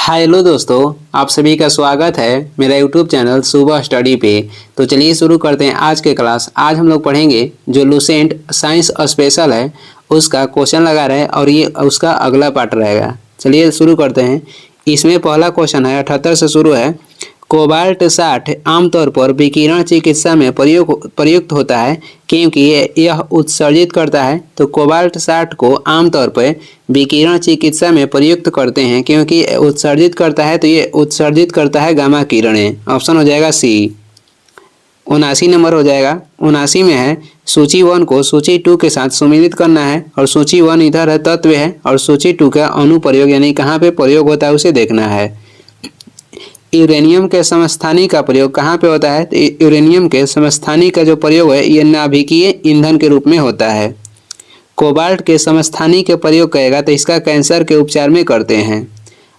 Hello दोस्तों, आप सभी का स्वागत है मेरा यूट्यूब चैनल सुबह स्टडी पे। तो चलिए शुरू करते हैं आज के क्लास। आज हम लोग पढ़ेंगे जो लुसेंट साइंस स्पेशल है उसका क्वेश्चन लगा रहे हैं और ये उसका अगला पार्ट रहेगा। चलिए शुरू करते हैं। इसमें पहला क्वेश्चन है 78 से शुरू है। कोबाल्ट 60 आमतौर पर विकिरण चिकित्सा में प्रयुक्त होता है क्योंकि यह उत्सर्जित करता है। तो कोबाल्ट 60 को आमतौर पर विकिरण चिकित्सा में प्रयुक्त करते हैं क्योंकि उत्सर्जित करता है, तो ये उत्सर्जित करता है गामा किरणें। ऑप्शन हो जाएगा सी। 79 नंबर हो जाएगा। 79 में है सूची 1 को सूची 2 के साथ सम्मिलित करना है और सूची 1 इधर है तत्व है और सूची 2 का अनुप्रयोग यानी कहाँ पे प्रयोग होता है उसे देखना है। यूरेनियम के समस्थानी का प्रयोग कहाँ पे होता है? तो यूरेनियम के समस्थानी का जो प्रयोग है ये नाभिकीय ईंधन के रूप में होता है। कोबाल्ट के समस्थानी के प्रयोग करेगा तो इसका कैंसर के उपचार में करते हैं।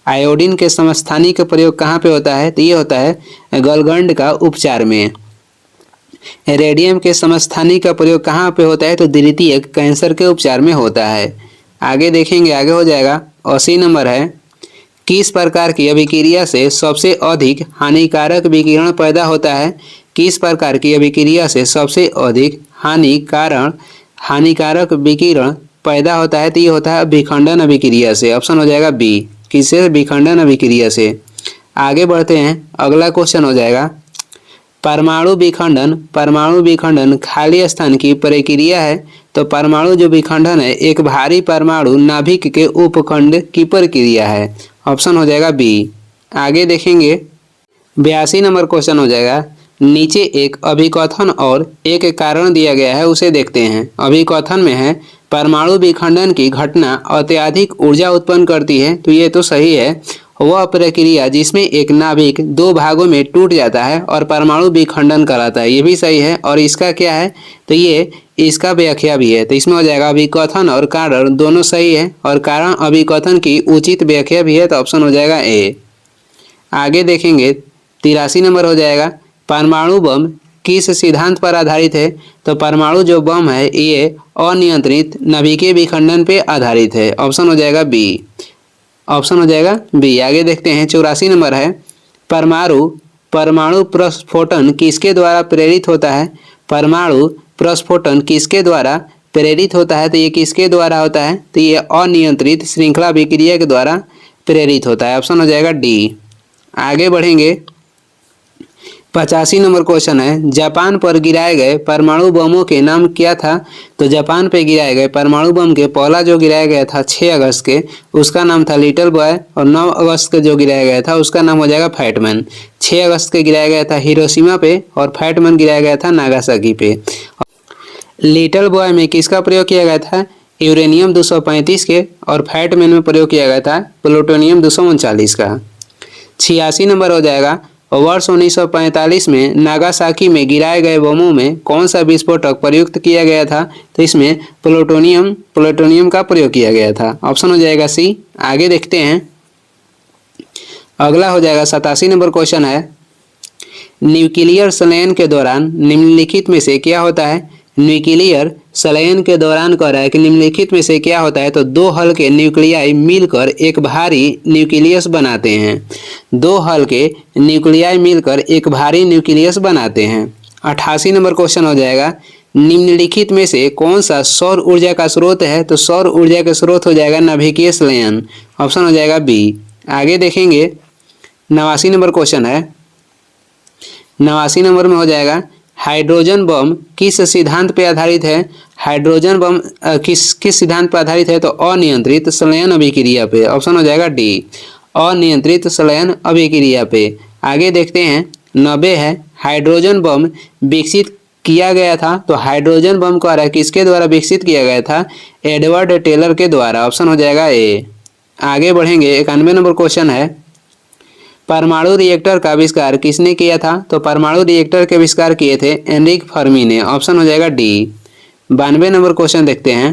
आयोडीन के समस्थानी का प्रयोग कहाँ पे होता है? तो ये होता है गलगंड का उपचार में। रेडियम के समस्थानी का प्रयोग कहाँ पे होता है? तो द्वितीयक कैंसर के उपचार में होता है। आगे देखेंगे, आगे हो जाएगा। 80 नंबर है किस प्रकार की अभिक्रिया से सबसे अधिक हानिकारक विकिरण पैदा होता है? किस प्रकार की अभिक्रिया से सबसे अधिक हानिकारक विकिरण पैदा होता है? तो ये होता है विखंडन अभिक्रिया से। ऑप्शन हो जाएगा बी। किससे? विखंडन अभिक्रिया से। आगे बढ़ते हैं, अगला क्वेश्चन हो जाएगा परमाणु विखंडन खाली स्थान की प्रक्रिया है। तो परमाणु जो विखंडन है एक भारी परमाणु नाभिक के उपखंड की प्रक्रिया है। ऑप्शन हो जाएगा बी। आगे देखेंगे, 82 नंबर क्वेश्चन हो जाएगा नीचे एक अभिकथन और एक कारण दिया गया है उसे देखते हैं। अभिकथन में है परमाणु विखंडन की घटना अत्यधिक ऊर्जा उत्पन्न करती है। तो ये तो सही है। वह प्रक्रिया जिसमें एक नाभिक 2 भागों में टूट जाता है और परमाणु विखंडन कराता है, ये भी सही है। और इसका क्या है? तो ये इसका व्याख्या भी है। तो इसमें हो जाएगा अभिकथन और कारण दोनों सही है और कारण अभिकथन की उचित व्याख्या भी है। तो ऑप्शन हो जाएगा ए। आगे देखेंगे, 83 नंबर हो जाएगा परमाणु बम किस सिद्धांत पर आधारित है? तो परमाणु जो बम है ये अनियंत्रित नाभिकीय विखंडन पे आधारित है। ऑप्शन हो जाएगा बी। ऑप्शन हो जाएगा बी। आगे देखते हैं, 84 नंबर है परमाणु प्रस्फोटन किसके द्वारा प्रेरित होता है? परमाणु प्रस्फोटन किसके द्वारा प्रेरित होता है? तो ये किसके द्वारा होता है? तो ये अनियंत्रित श्रृंखला विक्रिया के द्वारा प्रेरित होता है। ऑप्शन हो जाएगा डी। आगे बढ़ेंगे, 85 नंबर क्वेश्चन है जापान पर गिराए गए परमाणु बमों के नाम क्या था? तो जापान पे गिराए गए परमाणु बम के पहला जो गिराया गया था 6 अगस्त के उसका नाम था लिटिल बॉय और 9 अगस्त के जो गिराया गया था उसका नाम हो जाएगा फैटमैन। 6 अगस्त के गिराया गया था हिरोशिमा पे और फैटमैन गिराया गया था नागासाकी पे। लिटिल बॉय में किसका प्रयोग किया गया था? यूरेनियम 235 के और फैटमैन में प्रयोग किया गया था प्लूटोनियम 239 का। 86 नंबर हो जाएगा वर्ष 1945 में नागासाकी में गिराए गए बमों में कौन सा विस्फोटक प्रयुक्त किया गया था? तो इसमें प्लूटोनियम का प्रयोग किया गया था। ऑप्शन हो जाएगा सी। आगे देखते हैं, अगला हो जाएगा 87 नंबर क्वेश्चन है न्यूक्लियर संलयन के दौरान निम्नलिखित में से क्या होता है? न्यूक्लियर संलयन के दौरान कह रहा है कि निम्नलिखित में से क्या होता है? तो 2 हल्के न्यूक्लियाई मिलकर एक भारी न्यूक्लियस बनाते हैं। 2 हल्के न्यूक्लियाई मिलकर एक भारी न्यूक्लियस बनाते हैं। 88 नंबर क्वेश्चन हो जाएगा निम्नलिखित में से कौन सा सौर ऊर्जा का स्रोत है? तो सौर ऊर्जा का स्रोत हो जाएगा नाभिकीय संलयन। ऑप्शन हो जाएगा बी। आगे देखेंगे, 89 नंबर क्वेश्चन है 89 नंबर में हो जाएगा हाइड्रोजन बम किस सिद्धांत पे आधारित है? हाइड्रोजन बम किस सिद्धांत पर आधारित है? तो अनियंत्रित संलयन अभिक्रिया पे। ऑप्शन हो जाएगा डी। अनियंत्रित संलयन अभिक्रिया पे। आगे देखते हैं, 90 है हाइड्रोजन बम विकसित किया गया था। तो हाइड्रोजन बम को किसके द्वारा विकसित किया गया था? एडवर्ड टेलर के द्वारा। ऑप्शन हो जाएगा ए। आगे बढ़ेंगे, 91 नंबर क्वेश्चन है परमाणु रिएक्टर का आविष्कार किसने किया था? तो परमाणु रिएक्टर के आविष्कार किए थे एनरिक फर्मी ने। ऑप्शन हो जाएगा डी। 92 नंबर क्वेश्चन देखते हैं।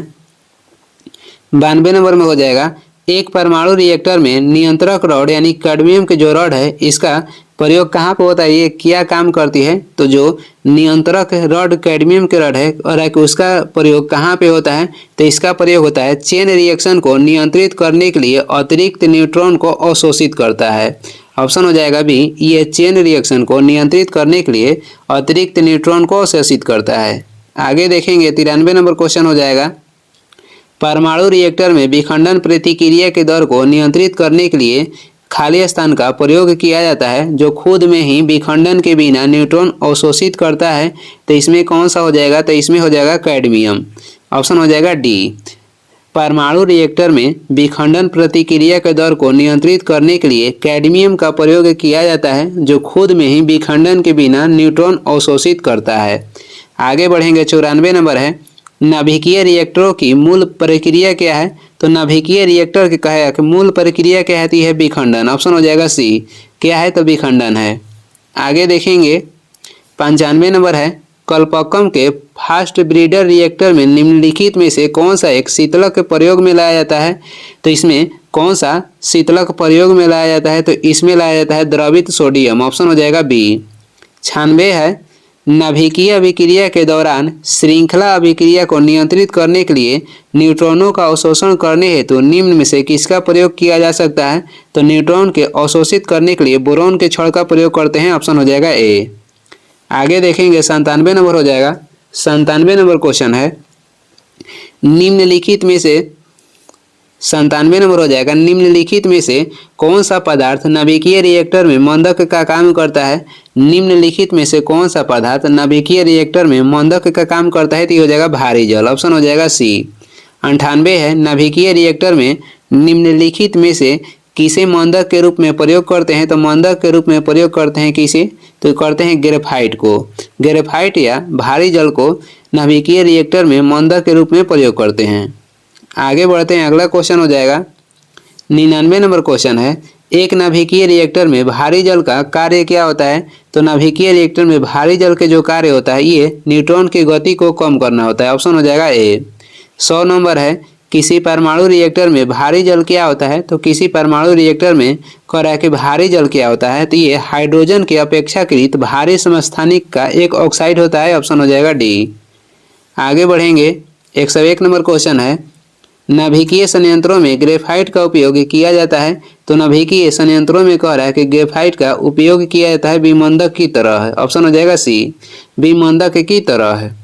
92 नंबर में हो जाएगा एक परमाणु रिएक्टर में नियंत्रक रॉड यानी कैडमियम के जो रॉड है इसका प्रयोग कहाँ पे होता है, ये क्या काम करती है, तो जो नियंत्रक रॉड कैडमियम के रॉड है और है कि उसका प्रयोग कहाँ पे होता है, तो इसका प्रयोग होता है चेन रिएक्शन को नियंत्रित करने के लिए अतिरिक्त न्यूट्रॉन को अवशोषित करता है। ऑप्शन हो जाएगा बी, ये चेन रिएक्शन को नियंत्रित करने के लिए अतिरिक्त न्यूट्रॉन को अवशोषित करता है। आगे देखेंगे 93 नंबर क्वेश्चन हो जाएगा, परमाणु रिएक्टर में विखंडन प्रतिक्रिया के दर को नियंत्रित करने के लिए खाली स्थान का प्रयोग किया जाता है जो खुद में ही विखंडन के बिना न्यूट्रॉन अवशोषित करता है, तो इसमें कौन सा हो जाएगा, तो इसमें हो जाएगा कैडमियम। ऑप्शन हो जाएगा डी, परमाणु रिएक्टर में विखंडन प्रतिक्रिया के दर को नियंत्रित करने के लिए कैडमियम का प्रयोग किया जाता है जो खुद में ही विखंडन के बिना न्यूट्रॉन अवशोषित करता है। आगे बढ़ेंगे 94 नंबर है, नाभिकीय रिएक्टरों की मूल प्रक्रिया क्या है, तो नाभिकीय रिएक्टर के कहा कि मूल प्रक्रिया क्या कहती है, विखंडन। ऑप्शन हो जाएगा सी, क्या है, तो विखंडन है। आगे देखेंगे 95 नंबर है, कल्पक्कम के फास्ट ब्रीडर रिएक्टर में निम्नलिखित में से कौन सा एक शीतलक प्रयोग में लाया जाता है, तो इसमें कौन सा शीतलक प्रयोग में लाया जाता है, तो इसमें लाया जाता है द्रवित सोडियम। ऑप्शन हो जाएगा बी। 96 है, नाभिकीय अभिक्रिया के दौरान श्रृंखला अभिक्रिया को नियंत्रित करने के लिए न्यूट्रॉनों का अवशोषण करने हेतु निम्न में से किसका प्रयोग किया जा सकता है, तो न्यूट्रॉन के अवशोषित करने के लिए बोरॉन के छड़ का प्रयोग करते हैं। ऑप्शन हो जाएगा ए। आगे देखेंगे 97 नंबर हो जाएगा, 97 नंबर क्वेश्चन है, निम्नलिखित में से 97 नंबर हो जाएगा, निम्नलिखित में से कौन सा पदार्थ नाभिकीय रिएक्टर में मंदक का काम करता है, निम्नलिखित में से कौन सा पदार्थ नाभिकीय रिएक्टर में मंदक का काम करता है, तो ये हो जाएगा भारी जल। ऑप्शन हो जाएगा सी। 98 है, नाभिकीय रिएक्टर में निम्नलिखित में से किसे मंदक के रूप में प्रयोग करते हैं, तो मंदक के रूप में प्रयोग करते हैं किसे, तो करते हैं ग्रेफाइट को। ग्रेफाइट या भारी जल को नाभिकीय रिएक्टर में मंदक के रूप में प्रयोग करते हैं। आगे बढ़ते हैं, अगला क्वेश्चन हो जाएगा 99 नंबर क्वेश्चन है, एक नाभिकीय रिएक्टर में भारी जल का कार्य क्या होता है, तो नाभिकीय रिएक्टर में भारी जल के जो कार्य होता है ये न्यूट्रॉन की गति को कम करना होता है। ऑप्शन हो जाएगा ए। 100 नंबर है, किसी परमाणु रिएक्टर में भारी जल क्या होता है, तो किसी परमाणु रिएक्टर में कह रहा है कि भारी जल क्या होता है, तो ये हाइड्रोजन के अपेक्षाकृत भारी समस्थानिक का एक ऑक्साइड होता है। ऑप्शन हो जाएगा डी। आगे बढ़ेंगे 101 नंबर क्वेश्चन है, नाभिकीय संयंत्रों में ग्रेफाइट का उपयोग किया जाता है, तो नाभिकीय संयंत्रों में कह रहा है कि ग्रेफाइट का उपयोग किया जाता है विमंदक की तरह है। ऑप्शन हो जाएगा सी, विमंदक की तरह है।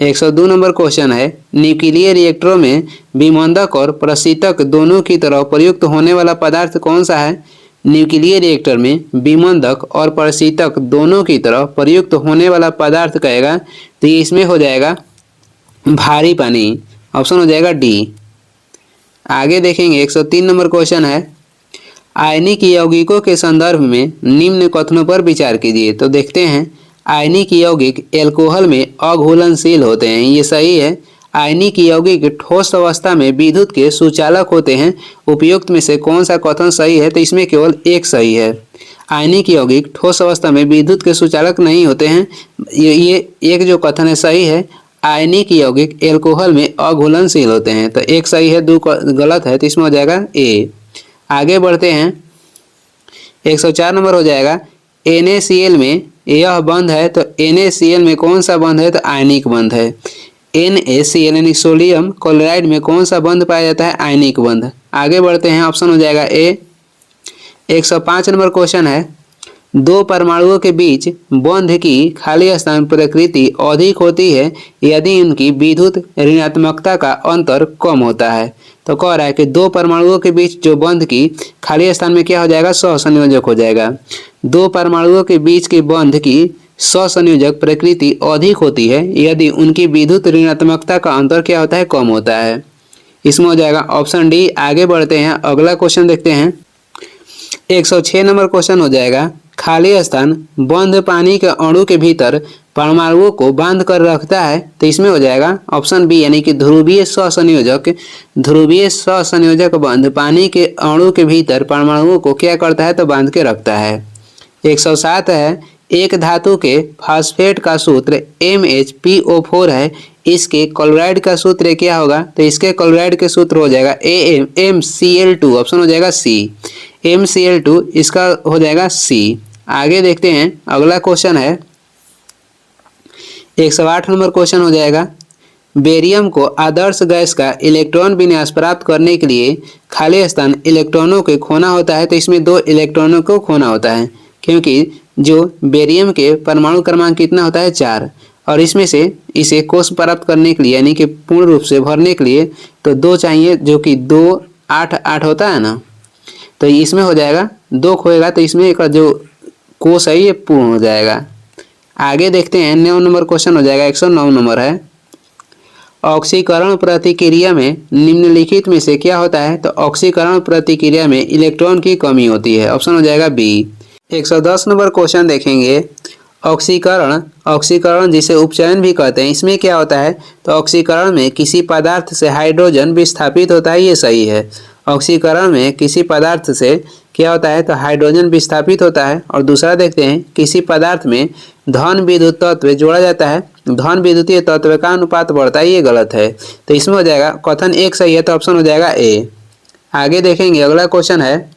102 नंबर क्वेश्चन है, न्यूक्लियर रिएक्टरों में विमंदक और प्रशीतक दोनों की तरह प्रयुक्त होने वाला पदार्थ कौन सा है, न्यूक्लियर रिएक्टर में विमंदक और प्रशीतक दोनों की तरह प्रयुक्त होने वाला पदार्थ कहेगा, तो ये इसमें हो जाएगा भारी पानी। ऑप्शन हो जाएगा डी। आगे देखेंगे 103 नंबर क्वेश्चन है, आयनिक यौगिकों के संदर्भ में निम्न कथनों पर विचार कीजिए। तो देखते हैं, आयनिक यौगिक एल्कोहल में अघुलनशील होते हैं, ये सही है। आयनिक यौगिक ठोस अवस्था में विद्युत के सुचालक होते हैं, उपयुक्त में से कौन सा कथन सही है, तो इसमें केवल एक सही है। आयनिक यौगिक ठोस अवस्था में विद्युत के सुचालक नहीं होते हैं, ये एक जो कथन है सही है। आयनिक यौगिक एल्कोहल में अघुलनशील होते हैं, तो एक सही है, दो गलत है, तो इसमें हो जाएगा ए। आगे बढ़ते हैं, 104 नंबर हो जाएगा, NaCl में यह बंध है, तो NaCl में कौन सा बंध है, तो आयनिक बंध है। NaCl यानी सोडियम क्लोराइड में कौन सा बंध पाया जाता है, आयनिक बंध। आगे बढ़ते हैं, ऑप्शन हो जाएगा ए। 105 नंबर क्वेश्चन है, दो परमाणुओं के बीच बंध की खाली स्थान प्रकृति अधिक होती है यदि उनकी विद्युत ऋणात्मकता का अंतर कम होता है। तो कह रहा है कि दो परमाणुओं के बीच जो बंध की खाली स्थान में क्या हो जाएगा, सहसंयोजक हो जाएगा। दो परमाणुओं के बीच के बंध की सहसंयोजक प्रकृति अधिक होती है यदि उनकी विद्युत ऋणात्मकता का अंतर क्या होता है, कम होता है। इसमें हो जाएगा ऑप्शन डी। आगे बढ़ते हैं, अगला क्वेश्चन देखते हैं। 106 नंबर क्वेश्चन हो जाएगा, खाली स्थान बंध पानी के अणु के भीतर परमाणुओं को बांध कर रखता है, तो इसमें हो जाएगा ऑप्शन बी यानी कि ध्रुवीय सहसंयोजक। ध्रुवीय सहसंयोजक बंध पानी के अणु के भीतर परमाणुओं को क्या करता है, तो बांध के रखता है। 107 है, एक धातु के फास्फेट का सूत्र MHPO4 है, इसके क्लोराइड का सूत्र क्या होगा, तो इसके क्लोराइड के सूत्र हो जाएगा MCl2। ऑप्शन हो जाएगा सी, MCl2 इसका हो जाएगा सी। आगे देखते हैं अगला क्वेश्चन है 108 नंबर क्वेश्चन हो जाएगा। बेरियम को आदर्श गैस का इलेक्ट्रॉन विन्यास प्राप्त करने के लिए खाली स्थान इलेक्ट्रॉनों के खोना होता है, तो इसमें 2 इलेक्ट्रॉनों को खोना होता है, क्योंकि जो बेरियम के परमाणु क्रमांक कितना होता है 4, और इसमें से इसे कोष प्राप्त करने के लिए यानी कि पूर्ण रूप से भरने के लिए तो 2 चाहिए, जो कि 2 8 8 होता है ना, तो इसमें हो जाएगा 2 खोएगा, तो इसमें एक जो कोष है ये पूर्ण हो जाएगा। आगे देखते हैं 9 नंबर क्वेश्चन हो जाएगा। 109 नंबर है, ऑक्सीकरण प्रतिक्रिया में निम्नलिखित में से क्या होता है? तो ऑक्सीकरण प्रतिक्रिया में इलेक्ट्रॉन की कमी होती है। ऑप्शन हो जाएगा बी। 110 नंबर क्वेश्चन देखेंगे, ऑक्सीकरण जिसे उपचयन भी कहते हैं, इसमें क्या होता है? तो ऑक्सीकरण में किसी पदार्थ से हाइड्रोजन विस्थापित होता है, ये सही है। ऑक्सीकरण में किसी पदार्थ से क्या होता है? तो हाइड्रोजन विस्थापित होता है। और दूसरा देखते हैं, किसी पदार्थ में धन विद्युत तत्व जोड़ा जाता है, धन विद्युतीय तत्व का अनुपात बढ़ता है, ये गलत है। तो इसमें हो जाएगा कथन एक सही है, तो ऑप्शन हो जाएगा ए। आगे देखेंगे अगला क्वेश्चन है,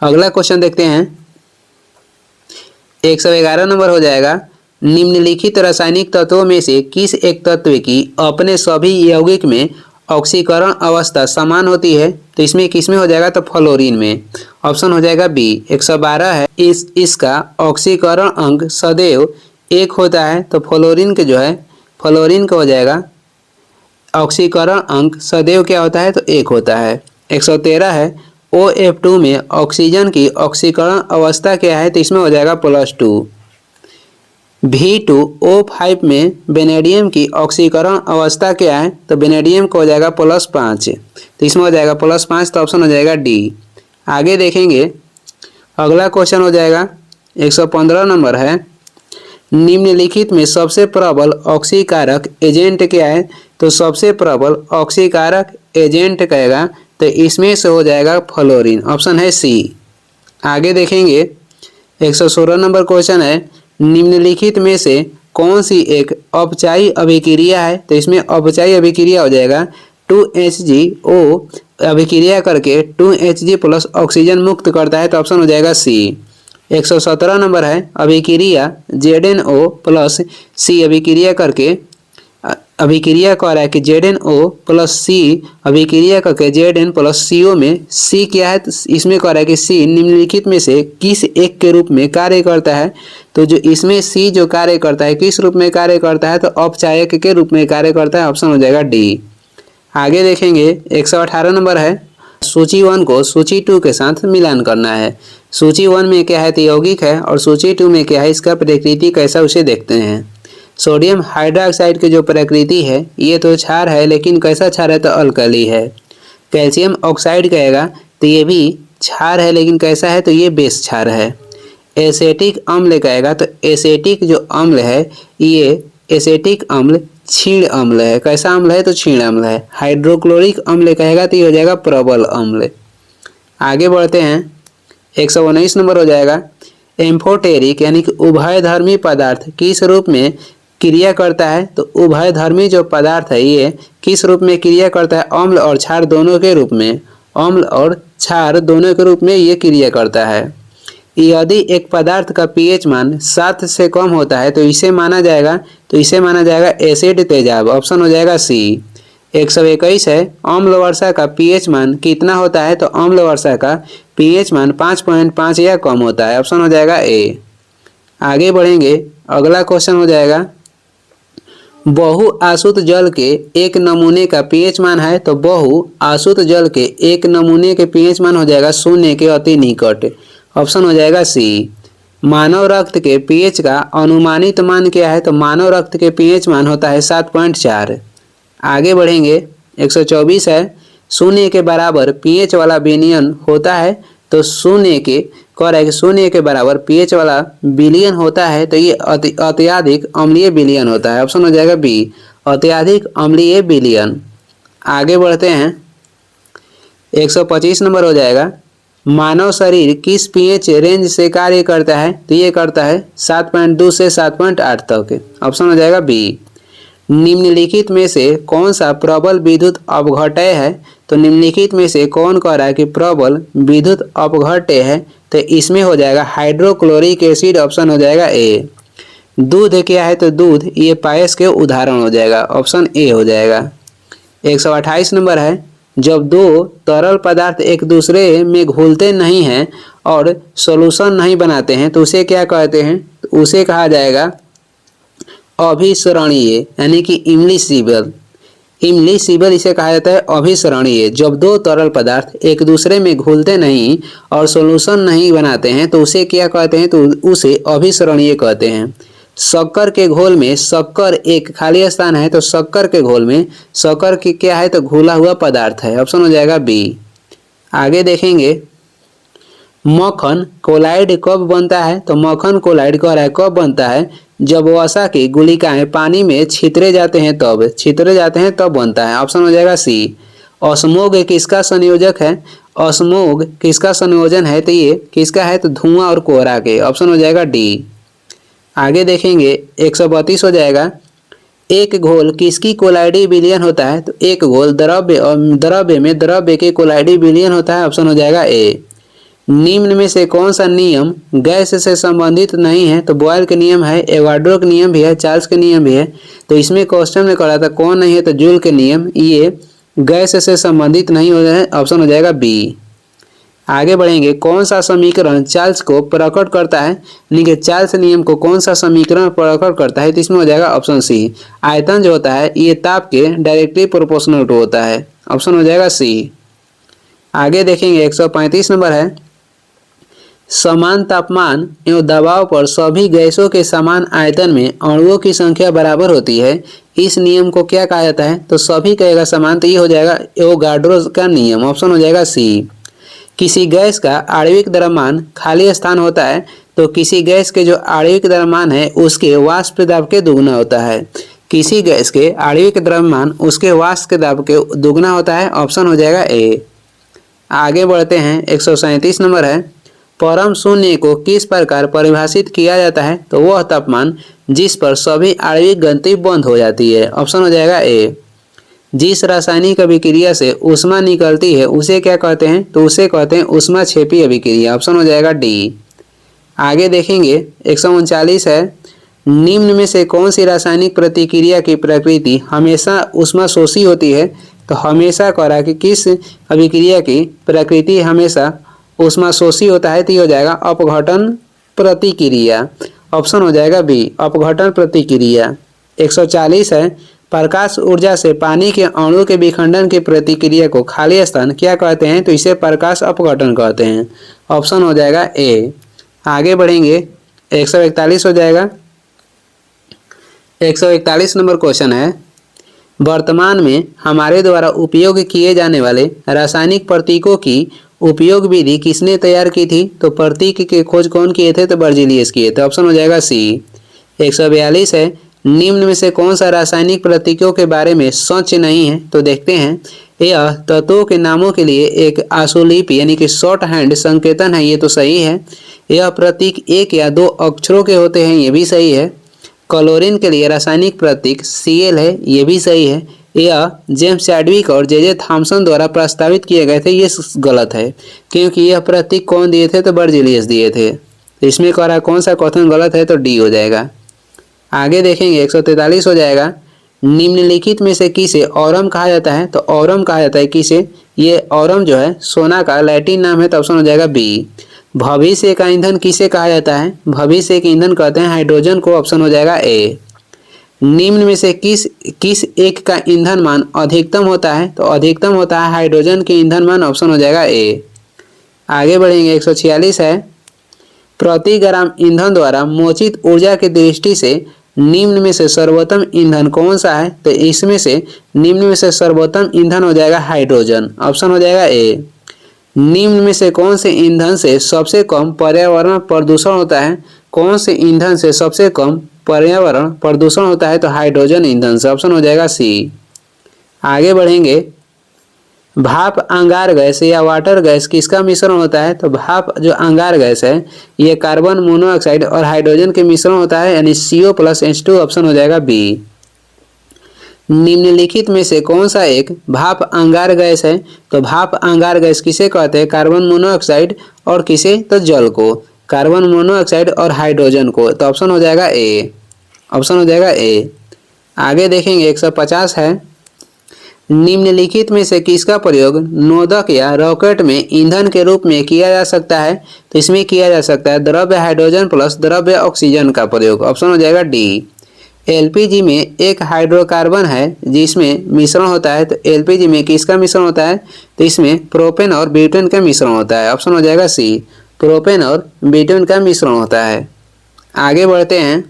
अगला क्वेश्चन देखते हैं 111 नंबर हो जाएगा। निम्नलिखित रासायनिक तत्वों में से किस एक तत्व की अपने सभी यौगिक में ऑक्सीकरण अवस्था समान होती है? तो इसमें किसमें हो जाएगा? तो फ्लोरीन में। ऑप्शन हो जाएगा बी। 112 है, इसका ऑक्सीकरण अंक सदैव 1 होता है, तो फ्लोरीन के जो है फ्लोरीन का हो जाएगा ऑक्सीकरण अंक सदैव क्या होता है? तो 1 होता है। 113 है, OF2 में ऑक्सीजन की ऑक्सीकरण अवस्था क्या है? तो इसमें हो जाएगा +2। V2O5 में वेनेडियम की ऑक्सीकरण अवस्था क्या है? तो वेनेडियम का हो जाएगा +5, तो इसमें हो जाएगा +5, तो ऑप्शन हो जाएगा डी। आगे देखेंगे अगला क्वेश्चन हो जाएगा 115 नंबर है, निम्नलिखित में सबसे प्रबल ऑक्सीकारक एजेंट क्या है? तो सबसे प्रबल ऑक्सीकारक एजेंट कहेगा तो इसमें से हो जाएगा फ्लोरीन। ऑप्शन है सी। आगे देखेंगे 116 नंबर क्वेश्चन है, निम्नलिखित में से कौन सी एक अपचायी अभिक्रिया है? तो इसमें अपचायी अभिक्रिया हो जाएगा 2HgO अभिक्रिया करके 2Hg प्लस ऑक्सीजन मुक्त करता है, तो ऑप्शन हो जाएगा सी। 117 नंबर है, अभिक्रिया ZnO प्लस C अभिक्रिया करके अभिक्रिया कर रहा है कि ZnO प्लस C अभिक्रिया करके Zn प्लस CO में C क्या है? तो इसमें कह रहा है कि C निम्नलिखित में से किस एक के रूप में कार्य करता है? तो जो इसमें C जो कार्य करता है किस रूप में कार्य करता है? तो अपचायक के रूप में कार्य करता है। ऑप्शन हो जाएगा डी। आगे देखेंगे 118 नंबर है, सूची 1 को सूची 2 के साथ मिलान करना है। सूची 1 में क्या है? तो यौगिक है, और सूची 2 में क्या है? इसका प्रकृति कैसा उसे देखते हैं। सोडियम हाइड्रोक्साइड की जो प्रकृति है ये तो क्षार है, लेकिन कैसा क्षार है? तो अल्कली है। कैल्शियम ऑक्साइड कहेगा तो ये भी क्षार है, लेकिन कैसा है? तो ये बेस क्षार है। एसेटिक अम्ल कहेगा तो एसेटिक जो अम्ल है ये एसेटिक अम्ल क्षीण अम्ल है। कैसा अम्ल है? तो क्षीण अम्ल है। हाइड्रोक्लोरिक अम्ल कहेगा तो ये हो जाएगा प्रबल अम्ल। आगे बढ़ते हैं 119 नंबर हो जाएगा, एम्फोटेरिक यानी कि उभयधर्मी पदार्थ किस रूप में क्रिया करता है? तो उभयधर्मी जो पदार्थ है ये किस रूप में क्रिया करता है? अम्ल और क्षार दोनों के रूप में, अम्ल और क्षार दोनों के रूप में ये क्रिया करता है। यदि एक पदार्थ का pH मान 7 से कम होता है तो इसे माना जाएगा एसिड तेजाब। ऑप्शन हो जाएगा सी। 121 है, अम्ल वर्षा का pH मान कितना होता है? तो अम्ल वर्षा का pH मान 5.5 या कम होता है। ऑप्शन हो जाएगा ए। आगे बढ़ेंगे अगला क्वेश्चन हो जाएगा, बहु आसुत जल के एक नमूने का pH मान है, तो बहु आसुत जल के एक नमूने के pH मान हो जाएगा 0 के अति निकट। ऑप्शन हो जाएगा सी। मानव रक्त के pH का अनुमानित मान क्या है? तो मानव रक्त के pH मान होता है 7.4। आगे बढ़ेंगे 124 है, 0 के बराबर pH वाला विलयन होता है, तो 0 के कह रहा है कि 0 के बराबर pH वाला विलयन होता है, तो ये अत्यधिक अम्लीय विलयन होता है। ऑप्शन हो जाएगा बी, अत्यधिक अम्लीय विलयन। आगे बढ़ते हैं 125 नंबर हो जाएगा, मानव शरीर किस pH रेंज से कार्य करता है? तो ये करता है 7.2 से 7.8 तक। ऑप्शन हो जाएगा बी। निम्नलिखित में से कौन सा प्रबल विद्युत अपघटय है? तो निम्नलिखित में से कौन कह रहा है कि प्रबल विद्युत अपघटय है? तो तो इसमें हो जाएगा हाइड्रोक्लोरिक एसिड, ऑप्शन हो जाएगा ए। दूध क्या है तो दूध ये पायस के उदाहरण हो जाएगा, ऑप्शन ए हो जाएगा। 128 नंबर है, जब दो तरल पदार्थ एक दूसरे में घुलते नहीं हैं और सॉल्यूशन नहीं बनाते हैं तो उसे क्या कहते हैं, तो उसे कहा जाएगा अभिसरणीय, यानी कि इमलिसिबल। इमलिसिबल इसे कहा जाता है अभिसरणीय। जब दो तरल पदार्थ एक दूसरे में घुलते नहीं और सॉल्यूशन नहीं बनाते हैं तो उसे क्या कहते हैं, तो उसे अभिसरणीय कहते हैं। शक्कर के घोल में, शक्कर एक खाली स्थान है तो शक्कर के घोल में शक्कर की क्या है तो घुला हुआ पदार्थ है, ऑप्शन हो जाएगा बी। आगे देखेंगे मक्खन कोलाइड कब बनता है, तो मक्खन कोलाइड कह रहा है कब बनता है, जब वसा की गुलिकाएं पानी में छितरे जाते हैं तब बनता है, ऑप्शन हो जाएगा सी। ऑस्मोग किसका संयोजक है, ऑस्मोग किसका संयोजन है, तो ये किसका है तो धुआं और कोहरा के, ऑप्शन हो जाएगा डी। आगे देखेंगे 132 हो जाएगा, एक घोल किसकी कोलाइडी विलयन होता है, तो एक घोल द्रव्य में द्रव्य के कोलाइडी विलयन होता है, ऑप्शन हो जाएगा ए। निम्न में से कौन सा नियम गैस से संबंधित नहीं है, तो बॉयल के नियम है, एवोगाड्रो के नियम भी है, चार्ल्स के नियम भी है। तो इसमें क्वेश्चन में करा था कौन नहीं है, तो जूल के नियम ये गैस से संबंधित नहीं हो जाए, ऑप्शन हो जाएगा बी। आगे बढ़ेंगे, कौन सा समीकरण चार्ल्स को प्रकट करता है, यानी कि चार्ल्स नियम को कौन सा समीकरण प्रकट करता है, तो इसमें हो जाएगा ऑप्शन सी। आयतन जो होता है ये ताप के डायरेक्टली प्रोपोर्शनल टू होता है, ऑप्शन हो जाएगा सी। आगे देखेंगे 135 नंबर है, समान तापमान एवं दबाव पर सभी गैसों के समान आयतन में अणुओं की संख्या बराबर होती है, इस नियम को क्या कहा जाता है, तो सभी कहेगा समान, तो ये हो जाएगा एवोगाड्रो का नियम, ऑप्शन हो जाएगा सी। किसी गैस का आणविक द्रव्यमान खाली स्थान होता है तो किसी गैस के जो आणविक द्रव्यमान है उसके वाष्प दाब के दुगना होता है, किसी गैस के आणविक द्रव्यमान उसके वाष्प दाब के दुगना होता है, ऑप्शन हो जाएगा ए। आगे बढ़ते हैं 137 नंबर है, परम शून्य को किस प्रकार परिभाषित किया जाता है, तो वह तापमान जिस पर सभी आणविक गतिविधि बंद हो जाती है, ऑप्शन हो जाएगा ए। जिस रासायनिक अभिक्रिया से ऊष्मा निकलती है उसे क्या कहते हैं, तो उसे कहते हैं ऊष्माक्षेपी अभिक्रिया, ऑप्शन हो जाएगा डी। आगे देखेंगे 139 है, निम्न में से कौन सी रासायनिक प्रतिक्रिया की प्रकृति हमेशा ऊष्माशोषी होती है, तो हमेशा करा कि किस अभिक्रिया की प्रकृति हमेशा ऊष्माशोषी होता है, तो ये हो जाएगा अपघटन प्रतिक्रिया, ऑप्शन हो जाएगा बी, अपघटन प्रतिक्रिया। 140 है, प्रकाश ऊर्जा से पानी के अणु के विखंडन की प्रतिक्रिया को खाली स्थान क्या कहते हैं, तो इसे प्रकाश अपघटन कहते हैं, ऑप्शन हो जाएगा ए। आगे बढ़ेंगे 141 हो जाएगा। 141 नंबर क्वेश्चन है, वर्तमान में हमारे द्वारा उपयोग किए जाने वाले रासायनिक प्रतीकों की उपयोग विधि किसने तैयार की थी, तो प्रतीक के खोज कौन किए थे, तो बर्जीलियस किए थे, ऑप्शन हो जाएगा सी। 142 है, निम्न में से कौन सा रासायनिक प्रतीकों के बारे में सच नहीं है, तो देखते हैं, यह तत्वों के नामों के लिए एक आशुलिपि यानी कि शॉर्ट हैंड संकेतन है, ये तो सही है। यह प्रतीक एक या दो अक्षरों के होते हैं, ये भी सही है। क्लोरीन के लिए रासायनिक प्रतीक Cl है, ये भी सही है। यह जेम्स चैडविक और जे थॉमसन द्वारा प्रस्तावित किए गए थे, ये गलत है क्योंकि यह प्रतीक कौन दिए थे, तो बर्जीलियस दिए थे। इसमें कह कौन सा कथन गलत है, तो डी हो जाएगा। आगे देखेंगे 143 हो जाएगा, निम्नलिखित में से किसे औरम कहा जाता है, तो औरम कहा जाता है किसे, ये औरम जो है सोना का लैटिन नाम है, तो ऑप्शन हो जाएगा बी। भविष्य का ईंधन किसे कहा जाता है, भविष्य के ईंधन कहते हैं हाइड्रोजन को, ऑप्शन हो जाएगा ए। निम्न में से किस एक का ईंधन मान अधिकतम होता है, तो अधिकतम होता है हाइड्रोजन के ईंधन मान, ऑप्शन हो जाएगा ए। आगे बढ़ेंगे 146 है, प्रति ग्राम ईंधन द्वारा मोचित ऊर्जा की दृष्टि से निम्न में से सर्वोत्तम ईंधन कौन सा है, तो इसमें से निम्न में से सर्वोत्तम ईंधन हो जाएगा हाइड्रोजन, ऑप्शन हो जाएगा ए। निम्न में से कौन से ईंधन से सबसे कम पर्यावरण प्रदूषण होता है, कौन से ईंधन से सबसे कम पर्यावरण प्रदूषण होता है, तो हाइड्रोजन ईंधन से, ऑप्शन हो जाएगा सी। आगे बढ़ेंगे, भाप अंगार गैस या वाटर गैस किसका मिश्रण होता है, तो भाप जो अंगार गैस है ये कार्बन मोनोऑक्साइड और हाइड्रोजन के मिश्रण होता है, यानी CO+H2, ऑप्शन हो जाएगा बी। निम्नलिखित में से कौन सा एक भाप अंगार गैस है? तो भाप अंगार गैस किसे कहते हैं? कार्बन मोनोऑक्साइड और किसे? तो जल को। कार्बन मोनोऑक्साइड और हाइड्रोजन को। तो ऑप्शन हो जाएगा ए। ऑप्शन हो जाएगा ए। आगे देखेंगे 150 है, निम्नलिखित में से किसका प्रयोग नोदक या रॉकेट में ईंधन के रूप में किया जा सकता है? तो इसमें किया जा सकता है द्रव्य हाइड्रोजन प्लस द्रव्य ऑक्सीजन का प्रयोग। ऑप्शन हो जाएगा डी। एलपीजी में एक हाइड्रोकार्बन है जिसमें मिश्रण होता है, तो एलपीजी में किसका मिश्रण होता है? तो इसमें प्रोपेन और ब्यूटेन का मिश्रण होता है। ऑप्शन हो जाएगा सी, प्रोपेन और ब्यूटेन का मिश्रण होता है। आगे बढ़ते हैं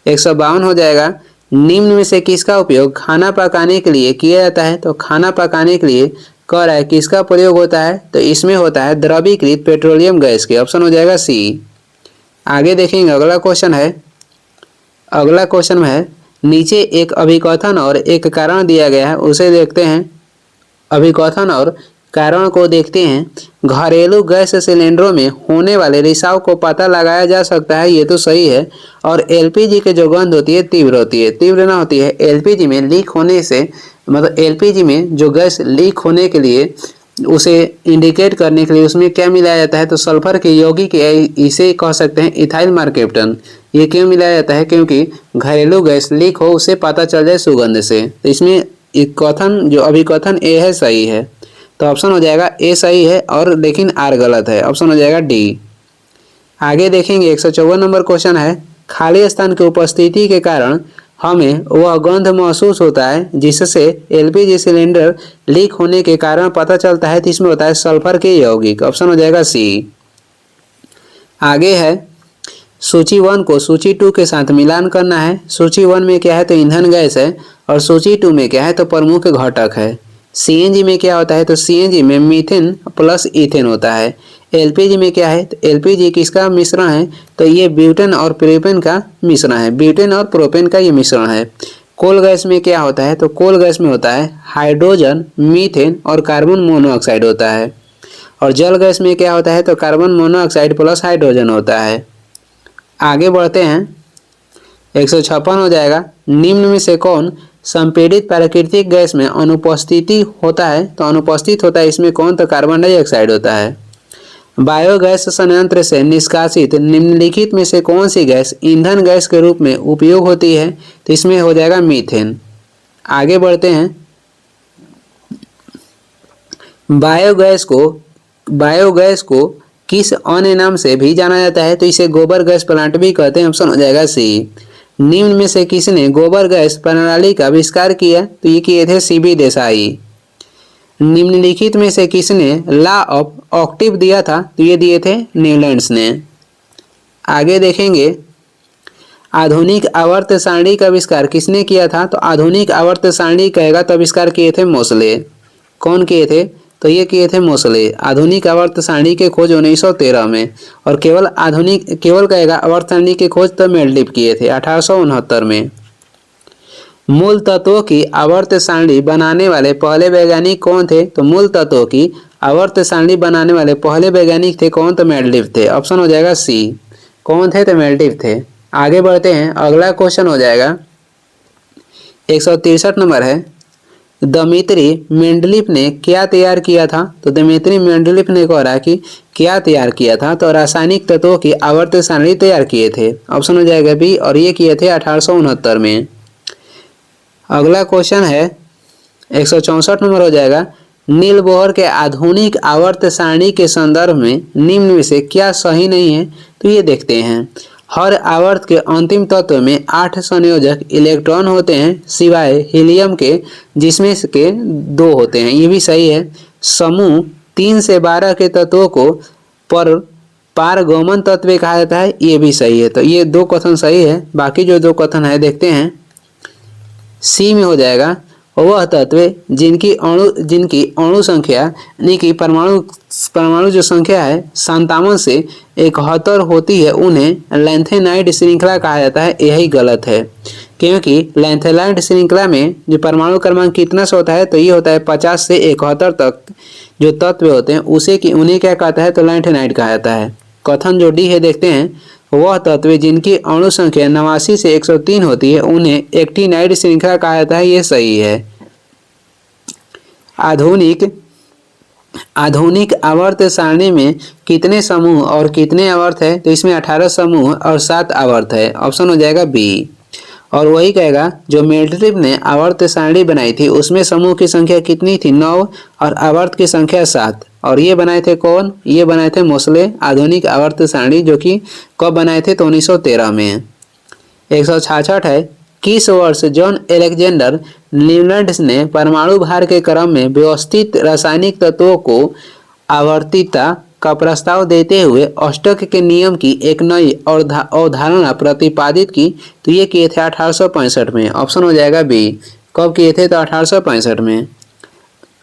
152 हो जाएगा, निम्न में से किसका उपयोग खाना पकाने के लिए किया जाता है? तो खाना पकाने के लिए कह रहा है किसका प्रयोग होता है? तो इसमें होता है द्रवीकृत पेट्रोलियम गैस के। ऑप्शन हो जाएगा सी। आगे देखेंगे अगला क्वेश्चन है, अगला क्वेश्चन में है नीचे एक अभिकथन और एक कारण दिया गया है, उसे देखते हैं। अभिकथन और कारण को देखते हैं। घरेलू गैस सिलेंडरों में होने वाले रिसाव को पता लगाया जा सकता है, ये तो सही है। और एलपीजी की जो गंध होती है तीव्र होती है, तीव्र ना होती है। एलपीजी में लीक होने से मतलब एलपीजी में जो गैस लीक होने के लिए उसे इंडिकेट करने के लिए उसमें क्या मिलाया जाता है? तो सल्फर के यौगिक, इसे कह सकते हैं इथाइल मर्केप्टन। ये क्यों मिलाया जाता है? क्योंकि घरेलू गैस लीक हो उसे पता चल जाए सुगंध से। तो इसमें एक कथन जो अभिकथन ए है सही है, तो ऑप्शन हो जाएगा ए सही है और लेकिन आर गलत है। ऑप्शन हो जाएगा डी। आगे देखेंगे 154 नंबर क्वेश्चन है, खाली स्थान की उपस्थिति के कारण हमें वह गंध महसूस होता है जिससे एलपीजी सिलेंडर लीक होने के कारण पता चलता है, तो इसमें होता है सल्फर के यौगिक। ऑप्शन हो जाएगा सी। आगे है सूची 1 को सूची 2 के साथ मिलान करना है। सूची 1 में क्या है? तो ईंधन गैस है। और सूची 2 में क्या है? तो प्रमुख घटक है। सीएनजी में क्या होता है? तो सीएनजी में मीथेन प्लस इथेन होता है। एलपीजी में क्या है? तो एलपीजी किसका मिश्रण है? तो ये ब्यूटेन और प्रोपेन का मिश्रण है। ब्यूटेन और प्रोपेन का ये मिश्रण है। कोल गैस में क्या होता है? तो कोल गैस में होता है हाइड्रोजन, मीथेन और कार्बन मोनोऑक्साइड होता है। और जल गैस में क्या होता है? तो कार्बन मोनोऑक्साइड प्लस हाइड्रोजन होता है। आगे बढ़ते हैं 156 हो जाएगा, निम्न में से कौन संपीड़ित प्राकृतिक गैस में अनुपस्थिति होता है? तो अनुपस्थित होता है इसमें कौन? तो कार्बन डाइऑक्साइड होता है। बायोगैस संयंत्र से निष्कासित निम्नलिखित में से कौन सी गैस ईंधन गैस के रूप में उपयोग होती है? तो इसमें हो जाएगा मीथेन। आगे बढ़ते हैं, बायोगैस को किस अन्य नाम से भी जाना जाता है? तो इसे गोबर गैस प्लांट भी कहते हैं। ऑप्शन हो जाएगा सी। निम्न में से किसने गोबर गैस प्रणाली का आविष्कार किया? तो ये किए थे सीबी देसाई। निम्नलिखित में से किसने लॉ ऑफ ऑक्टिव दिया था? तो ये दिए थे न्यूलैंड्स ने। आगे देखेंगे आधुनिक आवर्त सारणी का आविष्कार किसने किया था? तो आधुनिक आवर्त सारणी कहेगा तो आविष्कार किए थे मोसले। कौन किए थे? तो ये किए थे मोसले। आधुनिक आवर्त सारणी के खोज 1913 में। और केवल कहेगा आवर्त सारणी की खोज तो मेल्डिव किए थे 1869 में। मूल तत्वों की आवर्त सारणी बनाने वाले पहले वैज्ञानिक कौन थे? तो मूल तत्वों की आवर्त सारणी बनाने वाले पहले वैज्ञानिक थे कौन? तो मेल्डिव थे। ऑप्शन हो जाएगा सी। कौन थे? तो मेल्डिव थे। आगे बढ़ते हैं, अगला क्वेश्चन हो जाएगा 163 नंबर है, दमित्री मेंडलीफ ने क्या तैयार किया था? तो दमित्री मेंडलीफ ने कह रहा कि क्या तैयार किया था? तो रासायनिक तत्वों की आवर्त सारणी तैयार किए थे। ऑप्शन हो जाएगा बी और ये किए थे 1869 में। अगला क्वेश्चन है 164 नंबर हो जाएगा, नील बोहर के आधुनिक आवर्त सारणी के संदर्भ में निम्न में से क्या सही नहीं है? तो ये देखते हैं। हर आवर्त के अंतिम तत्व में 8 संयोजक इलेक्ट्रॉन होते हैं सिवाय हीलियम के, जिसमें के 2 होते हैं, ये भी सही है। समूह 3 से 12 के तत्वों को पारगमन तत्व कहा जाता है, ये भी सही है। तो ये 2 कथन सही है। बाकी जो 2 कथन है देखते हैं। सी में हो जाएगा, वह तत्व जिनकी अणु संख्या यानी कि परमाणु जो संख्या है 57 से 71 होती है उन्हें लैंथेनाइड श्रृंखला कहा जाता है। यही गलत है, क्योंकि लैंथेनाइड श्रृंखला में जो परमाणु क्रमांक कितना से होता है? तो ये होता है 50 से 71 तक जो तत्व होते हैं उन्हें क्या कहता है? तो लैंथेनाइड कहा जाता है। कथन जो डी है देखते हैं, वह तत्व जिनकी अणु संख्या 89 से 103 होती है उन्हें एक्टिनाइड श्रृंखला कहा जाता है। ये सही है। आधुनिक आवर्त सारणी में कितने समूह और कितने आवर्त है? तो इसमें 18 समूह और 7 आवर्त है। ऑप्शन हो जाएगा बी। और वही कहेगा जो मेंडलीव ने आवर्त सारणी बनाई थी उसमें समूह की संख्या कितनी थी? 9 और आवर्त की संख्या 7। और ये बनाए थे कौन? ये बनाए थे मोसले आधुनिक आवर्त सारणी, जो कि कब बनाए थे? तो 1913 में। 166 है, किस वर्ष जॉन एलेक्जेंडर लीलैंड ने परमाणु भार के क्रम में व्यवस्थित रासायनिक तत्वों को आवर्तिता का प्रस्ताव देते हुए अष्टक के नियम की एक नई अवधारणा प्रतिपादित की? तो ये किए थे 1865 में। ऑप्शन हो जाएगा बी। कब किए थे? तो 1865 में।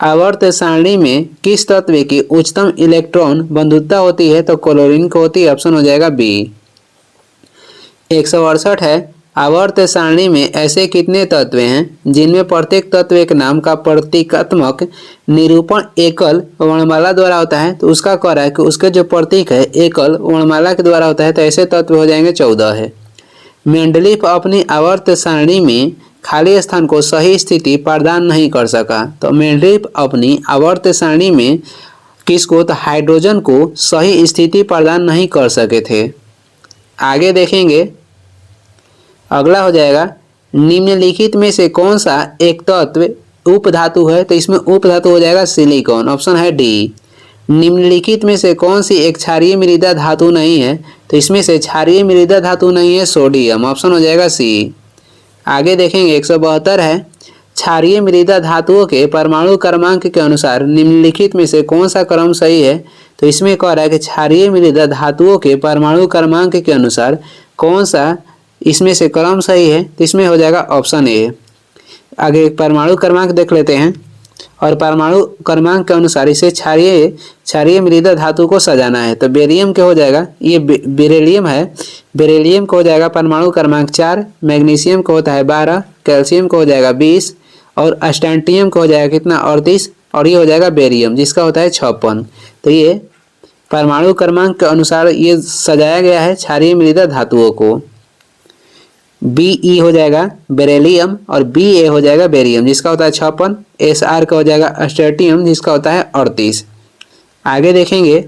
आवर्त सारणी में किस तत्व की उच्चतम इलेक्ट्रॉन बंधुता होती है? तो क्लोरीन को होती है। ऑप्शन हो जाएगा बी। 168 है, आवर्त सारणी में ऐसे कितने तत्व हैं जिनमें प्रत्येक तत्व एक नाम का प्रतीकात्मक निरूपण एकल वर्णमाला द्वारा होता है? तो उसका कह रहा है कि उसके जो प्रतीक है एकल वर्णमाला के द्वारा होता है। तो ऐसे तत्व हो जाएंगे 14 है। मेंडलीफ अपनी आवर्त सारणी में खाली स्थान को सही स्थिति प्रदान नहीं कर सका। तो मेंडलीफ अपनी आवर्त सारणी में किसको? तो हाइड्रोजन को सही स्थिति प्रदान नहीं कर सके थे। आगे देखेंगे, अगला हो जाएगा निम्नलिखित में से कौन सा एक तत्व उपधातु है? तो इसमें उपधातु हो जाएगा सिलिकॉन। ऑप्शन है डी। निम्नलिखित में से कौन सी एक क्षारीय मृदा धातु नहीं है? तो इसमें से क्षारीय मृदा धातु नहीं है सोडियम। ऑप्शन हो जाएगा सी। आगे देखेंगे 172 है, क्षारीय मृदा धातुओं के परमाणु क्रमांक के अनुसार निम्नलिखित में से कौन सा क्रम सही है? तो इसमें कह रहा है कि क्षारीय मृदा धातुओं के परमाणु क्रमांक के अनुसार कौन सा इसमें से क्रम सही है? तो इसमें हो जाएगा ऑप्शन ए। आगे परमाणु क्रमांक देख लेते हैं और परमाणु क्रमांक के अनुसार इसे क्षारीय मृदा धातु को सजाना है। तो बेरियम के हो जाएगा, ये बेरिलियम है, बेरिलियम को हो जाएगा परमाणु क्रमांक 4, मैग्नीशियम को होता है 12, कैल्शियम को हो जाएगा 20 और स्टैंटियम को हो जाएगा कितना? 38 और ये हो जाएगा बेरियम जिसका होता है 56। तो ये परमाणु क्रमांक के अनुसार ये सजाया गया है क्षारीय मृदा धातुओं को। बी हो जाएगा बेरिलियम और बी हो जाएगा बेरियम जिसका होता है 56। SR का हो जाएगा स्टैंटियम जिसका होता है 38। आगे देखेंगे,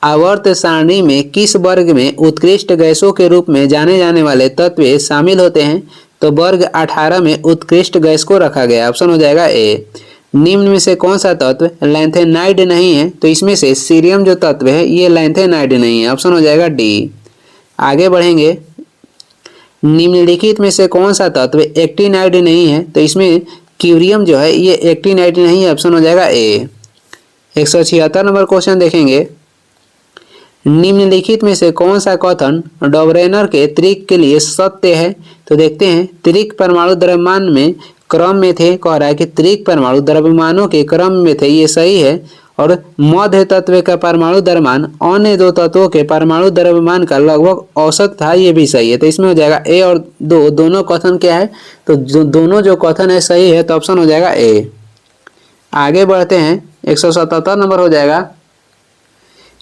आवर्त सारणी में किस वर्ग में उत्कृष्ट गैसों के रूप में जाने जाने वाले तत्व शामिल होते हैं? तो वर्ग 18 में उत्कृष्ट गैस को रखा गया। ऑप्शन हो जाएगा ए। निम्न में से कौन सा तत्व लैंथेनाइड नहीं है? तो इसमें से सीरियम जो तत्व है ये लैंथेनाइड नहीं है। ऑप्शन हो जाएगा डी। आगे बढ़ेंगे, निम्नलिखित में से कौन सा तत्व एक्टिनाइड नहीं है? तो इसमें क्यूरियम जो है ये एक्टिनाइड नहीं है। ऑप्शन हो जाएगा ए। 176 नंबर क्वेश्चन देखेंगे, निम्नलिखित में से कौन सा कथन डॉबरेनर के त्रिक के लिए सत्य है? तो देखते हैं, त्रिक परमाणु द्रव्यमान में क्रम में थे, कह रहा है कि त्रिक परमाणु द्रव्यमानों के क्रम में थे, ये सही है। और मध्य तत्व का परमाणु द्रव्यमान अन्य दो तत्वों के परमाणु द्रव्यमान का लगभग औसत था, ये भी सही है। तो इसमें हो जाएगा ए और दो, दोनों कथन क्या है? तो दोनों जो कथन है सही है, तो ऑप्शन हो जाएगा ए। आगे बढ़ते हैं, 177 नंबर हो जाएगा,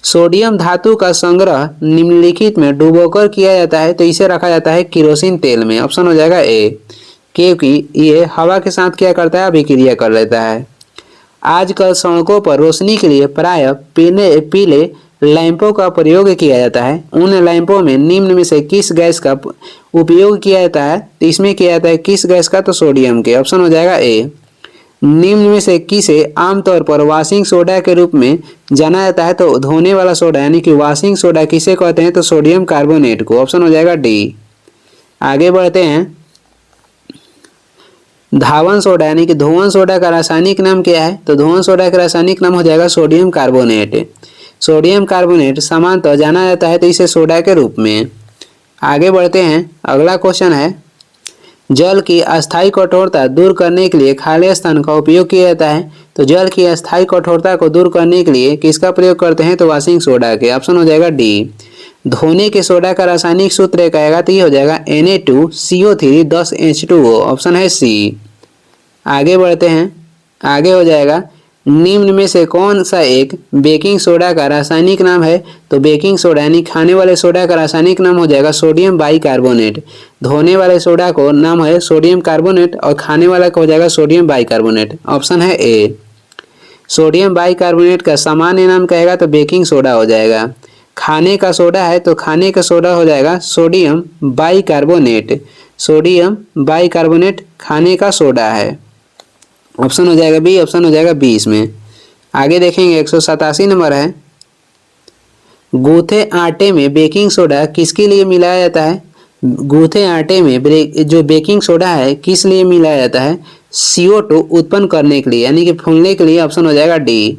सोडियम धातु का संग्रह निम्नलिखित में डुबोकर किया जाता है, तो इसे रखा जाता है किरोसिन तेल में। ऑप्शन हो जाएगा ए, क्योंकि ये हवा के साथ क्या करता है? अभिक्रिया कर लेता है। आजकल सड़कों पर रोशनी के लिए प्राय पीले लैंपों का प्रयोग किया जाता है। उन लैंपों में निम्न में से किस गैस का उपयोग किया जाता है? तो इसमें किया जाता है किस गैस का? तो सोडियम के। ऑप्शन हो जाएगा ए। निम्न में से किसे आमतौर पर वॉशिंग सोडा के रूप में जाना जाता है? तो धोने वाला सोडा यानी कि वॉशिंग सोडा किसे कहते हैं? तो सोडियम कार्बोनेट को। ऑप्शन हो जाएगा डी। आगे बढ़ते हैं, धावन सोडा यानी कि धोवन सोडा का रासायनिक नाम क्या है? तो धोवन सोडा का रासायनिक नाम हो जाएगा सोडियम कार्बोनेट। सोडियम कार्बोनेट सामान्यतः जाना जाता है तो इसे सोडा के रूप में। आगे बढ़ते हैं, अगला क्वेश्चन है, जल की अस्थायी कठोरता दूर करने के लिए खाली स्थान का उपयोग किया जाता है। तो जल की अस्थायी कठोरता को दूर करने के लिए किसका प्रयोग करते हैं? तो वॉशिंग सोडा के। ऑप्शन हो जाएगा डी। धोने के सोडा का रासायनिक सूत्र कहेगा तो ये हो जाएगा Na2CO3 10H2O। ऑप्शन है सी। आगे बढ़ते हैं, आगे हो जाएगा, निम्न में से कौन सा एक बेकिंग सोडा का रासायनिक नाम है? तो बेकिंग सोडा यानी खाने वाले सोडा का रासायनिक नाम हो जाएगा सोडियम बाइकार्बोनेट। धोने वाले सोडा को नाम है सोडियम कार्बोनेट और खाने वाला का हो जाएगा सोडियम बाइकार्बोनेट। ऑप्शन है ए। सोडियम बाइकार्बोनेट का सामान्य नाम कहेगा तो बेकिंग सोडा हो जाएगा। खाने का सोडा है तो खाने का सोडा हो जाएगा सोडियम बाइकार्बोनेट। सोडियम बाइकार्बोनेट खाने का सोडा है। ऑप्शन हो जाएगा बी। ऑप्शन हो जाएगा बी इसमें। आगे देखेंगे 187 नंबर है, गूथे आटे में बेकिंग सोडा किसके लिए मिलाया जाता है? गूथे आटे में जो बेकिंग सोडा है किस लिए मिलाया जाता है? CO2 उत्पन्न करने के लिए यानी कि फूलने के लिए। ऑप्शन हो जाएगा डी।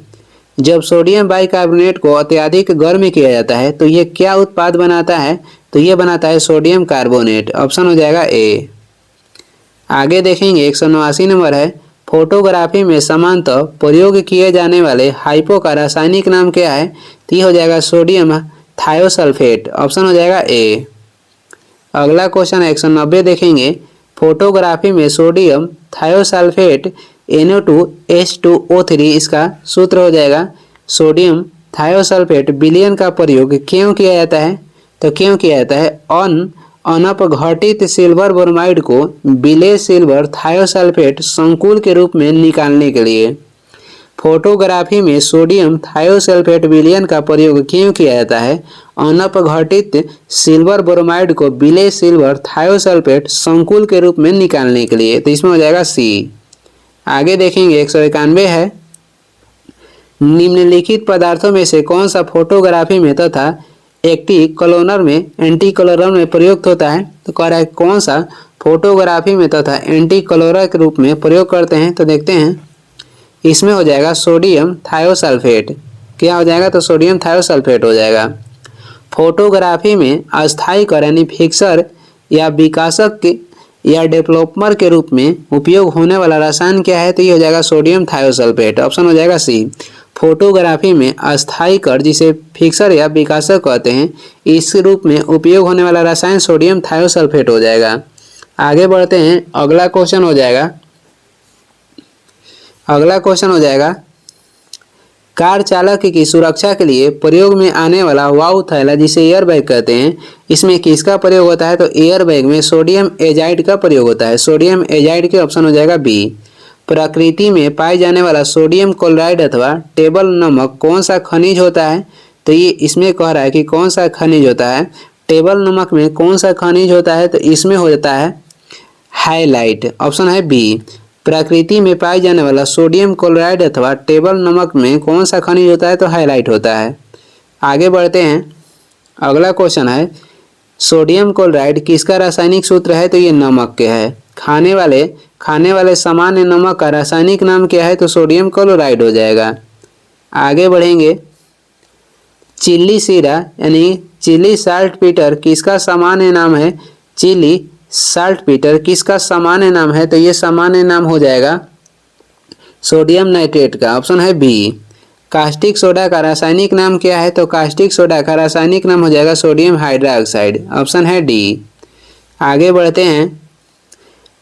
जब सोडियम बाइकार्बोनेट को अत्यधिक गर्म किया जाता है तो यह क्या उत्पाद बनाता है? तो यह बनाता है सोडियम कार्बोनेट। ऑप्शन हो जाएगा ए। आगे देखेंगे 189 नंबर है, फोटोग्राफी में सामान्यतः प्रयोग किए जाने वाले हाइपो का रासायनिक नाम क्या है? तो ये हो जाएगा सोडियम थायोसल्फेट। ऑप्शन हो जाएगा ए। अगला क्वेश्चन 190 देखेंगे, फोटोग्राफी में सोडियम थायोसल्फेट Na2H2O3 इसका सूत्र हो जाएगा सोडियम थायोसल्फेट विलयन का प्रयोग क्यों किया जाता है? तो क्यों किया जाता है? अनपघटित सिल्वर ब्रोमाइड को विलेय सिल्वर थायोसल्फेट संकुल के रूप में निकालने के लिए। फोटोग्राफी में सोडियम थायोसल्फेट विलयन का प्रयोग क्यों किया जाता है? अनपघटित सिल्वर ब्रोमाइड को विलेय सिल्वर थायोसल्फेट संकुल के रूप में निकालने के लिए। तो इसमें हो जाएगा सी। आगे देखेंगे 191 है, निम्नलिखित पदार्थों में से कौन सा फोटोग्राफी में तथा एंटी कलर में प्रयुक्त होता है? तो कह रहा है कौन सा फोटोग्राफी में तथा एंटी कलर के रूप में प्रयोग करते हैं? तो देखते हैं, इसमें हो जाएगा सोडियम थायोसल्फेट। क्या हो जाएगा? तो सोडियम थायोसल्फेट हो जाएगा। फोटोग्राफी में अस्थायी कर यानी फिक्सर या विकासक के या डेवलपर के रूप में उपयोग होने वाला रसायन क्या है? तो ये हो जाएगा सोडियम थायोसल्फेट। ऑप्शन हो जाएगा सी। फोटोग्राफी में अस्थायी कर जिसे फिक्सर या विकासक कहते हैं, इस रूप में उपयोग होने वाला रसायन सोडियम थायोसल्फेट हो जाएगा। आगे बढ़ते हैं, अगला क्वेश्चन हो जाएगा कार चालक की सुरक्षा के लिए प्रयोग में आने वाला वायु थैला जिसे एयर बैग कहते हैं, इसमें किसका प्रयोग होता है? तो एयर बैग में सोडियम एजाइड का प्रयोग होता है। सोडियम एजाइड के ऑप्शन हो जाएगा बी। प्रकृति में पाए जाने वाला सोडियम क्लोराइड अथवा टेबल नमक कौन सा खनिज होता है? तो ये इसमें कह रहा है कि कौन सा खनिज होता है। टेबल नमक में कौन सा खनिज होता है? तो इसमें हो जाता है हाइलाइट। ऑप्शन है बी। प्रकृति में पाए जाने वाला सोडियम क्लोराइड अथवा टेबल नमक में कौन सा खनिज होता है? तो हाइलाइट होता है। आगे बढ़ते हैं, अगला क्वेश्चन है सोडियम क्लोराइड किसका रासायनिक सूत्र है? तो ये नमक के है। खाने वाले सामान्य नमक का रासायनिक नाम क्या है? तो सोडियम क्लोराइड हो जाएगा। आगे बढ़ेंगे, चिल्ली सीरा यानी चिली साल्ट पीटर किसका सामान्य नाम है? चिली साल्ट पीटर किसका सामान्य नाम है? तो ये सामान्य नाम हो जाएगा सोडियम नाइट्रेट का। ऑप्शन है बी। कास्टिक सोडा का रासायनिक नाम क्या है? तो कास्टिक सोडा का रासायनिक नाम हो जाएगा सोडियम हाइड्रोक्साइड। ऑप्शन है डी। आगे बढ़ते हैं,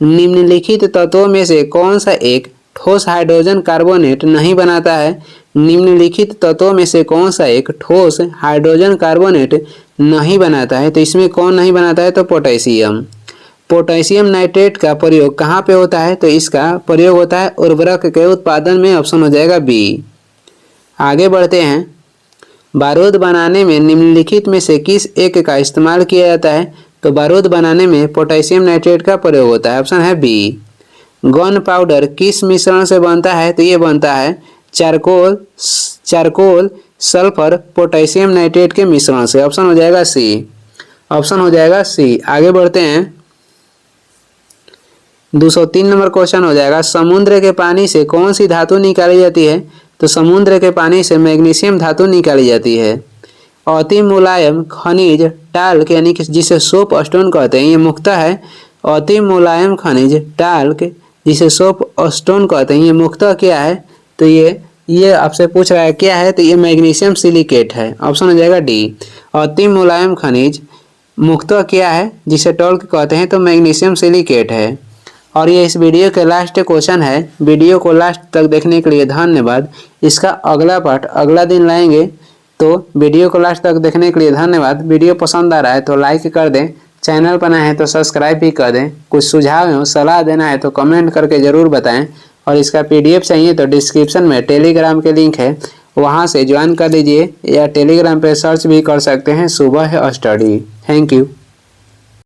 निम्नलिखित तत्वों में से कौन सा एक ठोस हाइड्रोजन कार्बोनेट नहीं बनाता है? निम्नलिखित तत्वों में से कौन सा एक ठोस हाइड्रोजन कार्बोनेट नहीं बनाता है? तो इसमें कौन नहीं बनाता है? तो पोटेशियम। पोटेशियम नाइट्रेट का प्रयोग कहाँ पे होता है? तो इसका प्रयोग होता है उर्वरक के उत्पादन में। ऑप्शन हो जाएगा बी। आगे बढ़ते हैं, बारूद बनाने में निम्नलिखित में से किस एक का इस्तेमाल किया जाता है? तो बारूद बनाने में पोटेशियम नाइट्रेट का प्रयोग होता है। ऑप्शन है बी। गन पाउडर किस मिश्रण से बनता है? तो ये बनता है चारकोल सल्फर पोटेशियम नाइट्रेट के मिश्रण से। ऑप्शन हो जाएगा सी। ऑप्शन हो जाएगा सी। आगे बढ़ते हैं, 203 नंबर क्वेश्चन हो जाएगा, समुद्र के पानी से कौन सी धातु निकाली जाती है? तो समुद्र के पानी से मैग्नीशियम धातु निकाली जाती है। अति मुलायम खनिज टाल्क यानी कि जिसे सोप स्टोन कहते हैं, ये मुख्यतः है अति मुलायम खनिज टाल्क जिसे सोप स्टोन कहते हैं, ये मुख्यतः क्या है? तो ये आपसे पूछ रहा है क्या है? तो ये मैग्नीशियम सिलिकेट है। ऑप्शन हो जाएगा डी। अति मुलायम खनिज मुख्यतः क्या है जिसे टाल्क कहते हैं? तो मैग्नीशियम सिलिकेट है। और ये इस वीडियो के लास्ट क्वेश्चन है। वीडियो को लास्ट तक देखने के लिए धन्यवाद। इसका अगला पार्ट अगला दिन लाएंगे, तो वीडियो को लास्ट तक देखने के लिए धन्यवाद। वीडियो पसंद आ रहा है तो लाइक कर दें, चैनल पर नए हैं तो सब्सक्राइब भी कर दें। कुछ सुझाव हो, सलाह देना है तो कमेंट करके ज़रूर बताएं। और इसका PDF चाहिए तो डिस्क्रिप्शन में टेलीग्राम के लिंक है, वहाँ से ज्वाइन कर लीजिए, या टेलीग्राम पे सर्च भी कर सकते हैं सुबह स्टडी। Thank you.